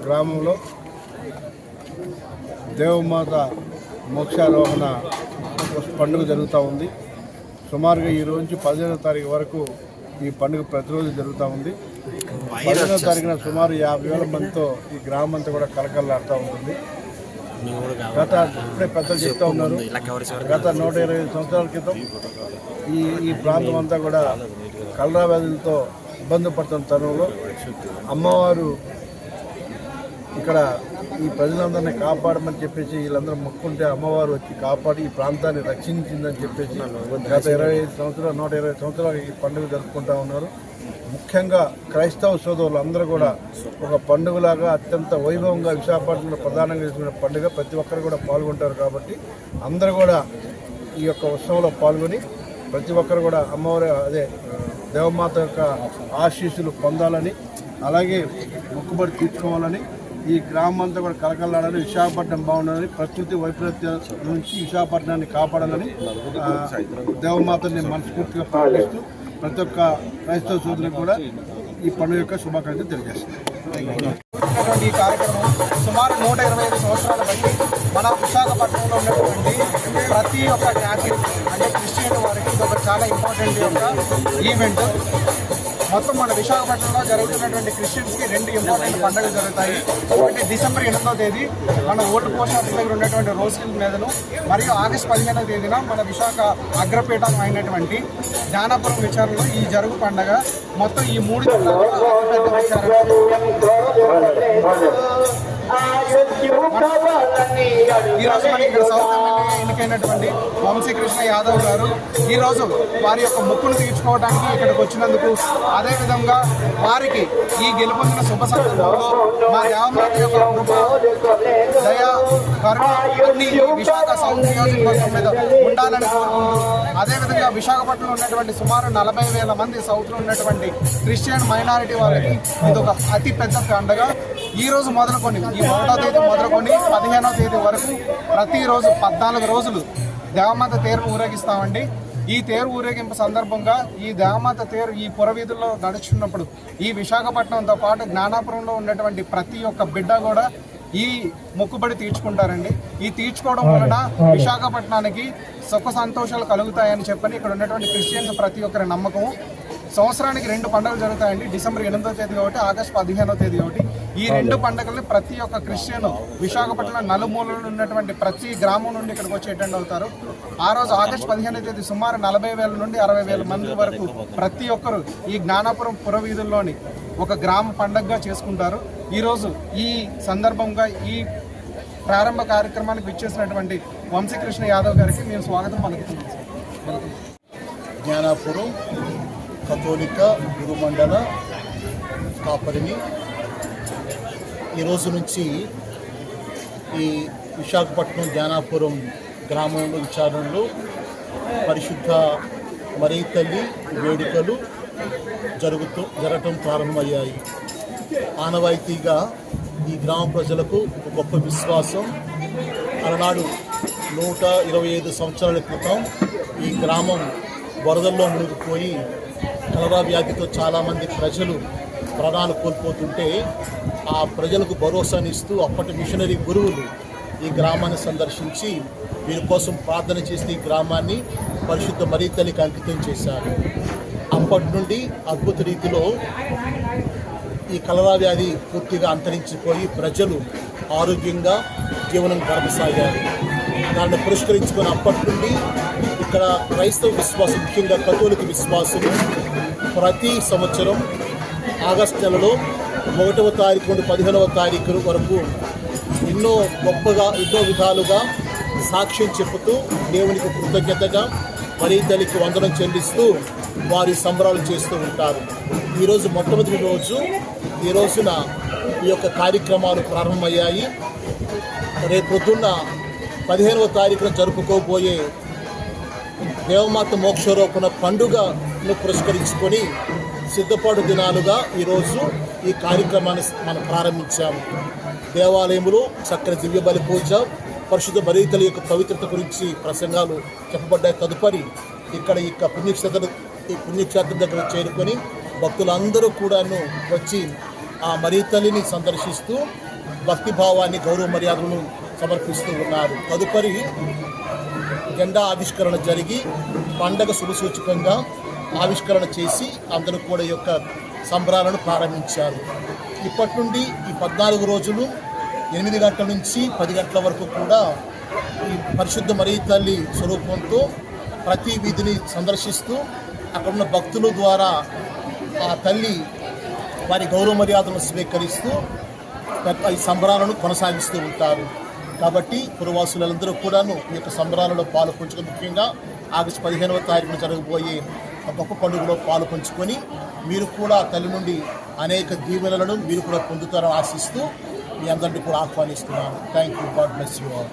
గ్రామంలో దేవమాత మోక్షారోహణ పండుగ జరుగుతూ ఉంది. సుమారుగా ఈ రోజు 15వ తారీఖు వరకు ఈ పండుగ ప్రతిరోజు జరుగుతూ ఉంది. 15వ తారీఖున సుమారు 50,000 మందితో ఈ గ్రామం అంతా కూడా కలకలలాడుతూ ఉంటుంది. ఇప్పుడే పెద్దలు చెప్తూ ఉన్నారు, గత 125 సంవత్సరాల క్రితం ఈ ప్రాంతం అంతా కూడా కలరా వ్యాధులతో ఇబ్బంది పడుతున్న తరుణంలో అమ్మవారు ఇక్కడ ఈ ప్రజలందరినీ కాపాడమని చెప్పేసి వీళ్ళందరూ మొక్కుంటే అమ్మవారు వచ్చి కాపాడి ఈ ప్రాంతాన్ని రక్షించిందని చెప్పేసి గత 120 సంవత్సరాలు ఈ పండుగ జరుపుకుంటూ ఉన్నారు. ముఖ్యంగా క్రైస్తవ సోదరులు అందరూ కూడా ఒక పండుగలాగా అత్యంత వైభవంగా విశాఖపట్నంలో ప్రధానంగా చేసుకునే పండుగ, ప్రతి ఒక్కరు కూడా పాల్గొంటారు. కాబట్టి అందరూ కూడా ఈ యొక్క ఉత్సవంలో పాల్గొని ప్రతి ఒక్కరు కూడా అమ్మవారి దేవమాత యొక్క ఆశీస్సులు పొందాలని, అలాగే మొక్కుబడి తీర్చుకోవాలని, ఈ గ్రామం అంతా కూడా కలకలాడాలని, విశాఖపట్నం బాగుండాలని, ప్రకృతి వైపరీత్యం నుంచి విశాఖపట్నాన్ని కాపాడాలని దేవమాతని మనస్ఫూర్తిగా ప్రార్థిస్తూ ప్రతి ఒక్క క్రైస్తవ సోదరులకు కూడా ఈ పండుగ యొక్క శుభాకాంక్షలు తెలియజేస్తుంది. ఈ కార్యక్రమం సుమారు 125 సంవత్సరాల బట్టి మన విశాఖపట్నంలో ఉన్నటువంటి ప్రతి ఒక్క క్యాథలిక్ అంటే క్రిస్టియన్ వారికి ఇది ఒక చాలా ఇంపార్టెంట్ యొక్క ఈవెంట్. మొత్తం మన విశాఖపట్నంలో జరుగుతున్నటువంటి క్రిస్టియన్స్కి 2 ఇంపార్టెంట్ పండుగలు జరుగుతాయి. ఒకటి డిసెంబర్ 8వ తేదీ మన ఓల్డ్ పోస్ట్ ఆఫీస్ దగ్గర ఉన్నటువంటి రోజ్ హిల్ మీదను, మరియు ఆగస్టు 15వ తేదీన మన విశాఖ అగ్రపీఠం అయినటువంటి జ్ఞానాపురం విచారణలో ఈ జరుగు పండుగ. మొత్తం ఈ 3 జిల్లాల్లో అతిపెద్ద విచారణ. ఈరోజు మనకి ఇక్కడ సౌత్ ఎమ్మెల్యే ఎన్నికైనటువంటి వంశీకృష్ణ యాదవ్ గారు ఈరోజు వారి యొక్క మొక్కులు తీర్చుకోవడానికి ఇక్కడికి వచ్చినందుకు, అదేవిధంగా వారికి ఈ గెలుపొందిన శుభ సందర్భంలో మా దేవమాత యొక్క కృప, దయ, కరుణ అన్ని విశాఖ సౌత్ నియోజకవర్గం మీద ఉండాలని కోరుకుంటూ, అదేవిధంగా విశాఖపట్నంలో ఉన్నటువంటి సుమారు 40,000 మంది సౌత్లో ఉన్నటువంటి క్రిస్టియన్ మైనారిటీ వాళ్ళకి ఇది ఒక అతి పెద్ద పండుగ. ఈ రోజు మొదలుకొని ఈ 1వ తేదీ మొదలుకొని 15వ తేదీ వరకు ప్రతిరోజు 14 రోజులు దేవమాత తేరును ఊరేగిస్తామండి. ఈ తేరు ఊరేగింపు సందర్భంగా ఈ దేవమాత తేరు ఈ పురవీధుల్లో నడుచున్నప్పుడు ఈ విశాఖపట్నంతో పాటు జ్ఞానాపురంలో ఉన్నటువంటి ప్రతి ఒక్క బిడ్డ కూడా ఈ మొక్కుబడి తీర్చుకుంటారండి. ఈ తీర్చుకోవడం వలన విశాఖపట్నానికి సుఖ సంతోషాలు కలుగుతాయని చెప్పని ఇక్కడ ఉన్నటువంటి క్రిస్టియన్స్ ప్రతి ఒక్కరి నమ్మకం. సంవత్సరానికి 2 పండుగలు జరుగుతాయండి. డిసెంబర్ 8వ తేదీ ఒకటి, ఆగస్టు 15వ తేదీ ఒకటి. ఈ 2 పండుగల్ని ప్రతి ఒక్క క్రిస్టియన్ విశాఖపట్నం నలుమూలలో ఉన్నటువంటి ప్రతి గ్రామం నుండి ఇక్కడికి వచ్చి అటెండ్ అవుతారు. ఆ రోజు ఆగస్టు 15వ తేదీ సుమారు 40,000 నుండి 60,000 మంది వరకు ప్రతి ఒక్కరు ఈ జ్ఞానాపురం పురవీధుల్లోని ఒక గ్రామ పండుగగా చేసుకుంటారు. ఈరోజు ఈ సందర్భంగా ఈ ప్రారంభ కార్యక్రమానికి విచ్చేసినటువంటి వంశీకృష్ణ యాదవ్ గారికి మేము స్వాగతం పలుకుతున్నాం. జ్ఞానాపురం కథోలిక గురుమండల కాపరిని ఈరోజు నుంచి ఈ విశాఖపట్నం జ్ఞానాపురం గ్రామంలో విచారణలో పరిశుద్ధ మరీ తల్లి వేడుకలు జరగటం ప్రారంభమయ్యాయి. ఆనవాయితీగా ఈ గ్రామ ప్రజలకు గొప్ప విశ్వాసం. అలనాడు 125 సంవత్సరాల క్రితం ఈ గ్రామం వరదల్లో మునిగిపోయి కలరా వ్యాధితో చాలామంది ప్రజలు ప్రాణాలు కోల్పోతుంటే ఆ ప్రజలకు భరోసానిస్తూ అప్పటి మిషనరీ గురువులు ఈ గ్రామాన్ని సందర్శించి వీరి కోసం ప్రార్థన చేసి ఈ గ్రామాన్ని పరిశుద్ధ మరీ తల్లికి అంకితం చేశారు. అప్పటి నుండి అద్భుత రీతిలో ఈ కలరా వ్యాధి పూర్తిగా అంతరించిపోయి ప్రజలు ఆరోగ్యంగా జీవనం గడపసాగారు. దాన్ని పురస్కరించుకుని అప్పటి నుండి ఇక్కడ క్రైస్తవ విశ్వాసం, ముఖ్యంగా కథోలిక విశ్వాసులు ప్రతి సంవత్సరం ఆగస్టు నెలలో 1వ తారీఖు నుండి 15వ తారీఖు వరకు ఎన్నో విధాలుగా సాక్ష్యం చెబుతూ దేవునికి కృతజ్ఞతగా మరీ తల్లికి వందనం చెల్లిస్తూ వారి సంబరాలు చేస్తూ ఉంటారు. ఈరోజు మొట్టమొదటి రోజు, ఈ రోజున ఈ యొక్క కార్యక్రమాలు ప్రారంభమయ్యాయి. రేపు పొద్దున్న 15వ తారీఖున జరుపుకోబోయే దేవమాత మోక్షారోహణ పండుగ పురస్కరించుకొని సిద్ధపాటు దినాలుగా ఈరోజు ఈ కార్యక్రమాన్ని మనం ప్రారంభించాము. దేవాలయములు చక్కని దివ్య బలి పూజ, పరిశుద్ధ బలితల యొక్క పవిత్రత గురించి ప్రసంగాలు చెప్పబడ్డాయి. తదుపరి ఇక్కడ పుణ్యక్షేత్రం దగ్గర చేరుకొని భక్తులందరూ కూడాను వచ్చి ఆ మరీతల్లిని సందర్శిస్తూ భక్తిభావాన్ని, గౌరవ మర్యాదలను సమర్పిస్తూ ఉన్నారు. తదుపరి జెండా ఆవిష్కరణ జరిగి పండగ శుభసూచకంగా ఆవిష్కరణ చేసి అందరూ కూడా ఈ యొక్క సంబరాలను ప్రారంభించారు. ఇప్పటి నుండి ఈ 14 రోజులు 8 గంటల నుంచి 10 గంటల వరకు కూడా ఈ పరిశుద్ధ మరియ తల్లి స్వరూపంతో ప్రతి వీధిని సందర్శిస్తూ అక్కడున్న భక్తుల ద్వారా ఆ తల్లి వారి గౌరవ మర్యాదలను స్వీకరిస్తూ ఈ సంబరాలను కొనసాగిస్తూ ఉంటారు. కాబట్టి పురవాసులందరూ కూడాను ఈ యొక్క సంబరాలలో పాలు పంచుకొని, ముఖ్యంగా ఆగస్టు 15వ తారీఖున జరగబోయే గొప్ప పండుగలో పాలు పంచుకొని మీరు కూడా తల్లి నుండి అనేక దీవెనలను మీరు కూడా పొందుతారని ఆశిస్తూ మీ అందరినీ కూడా ఆహ్వానిస్తున్నాను. Thank you. God bless you all.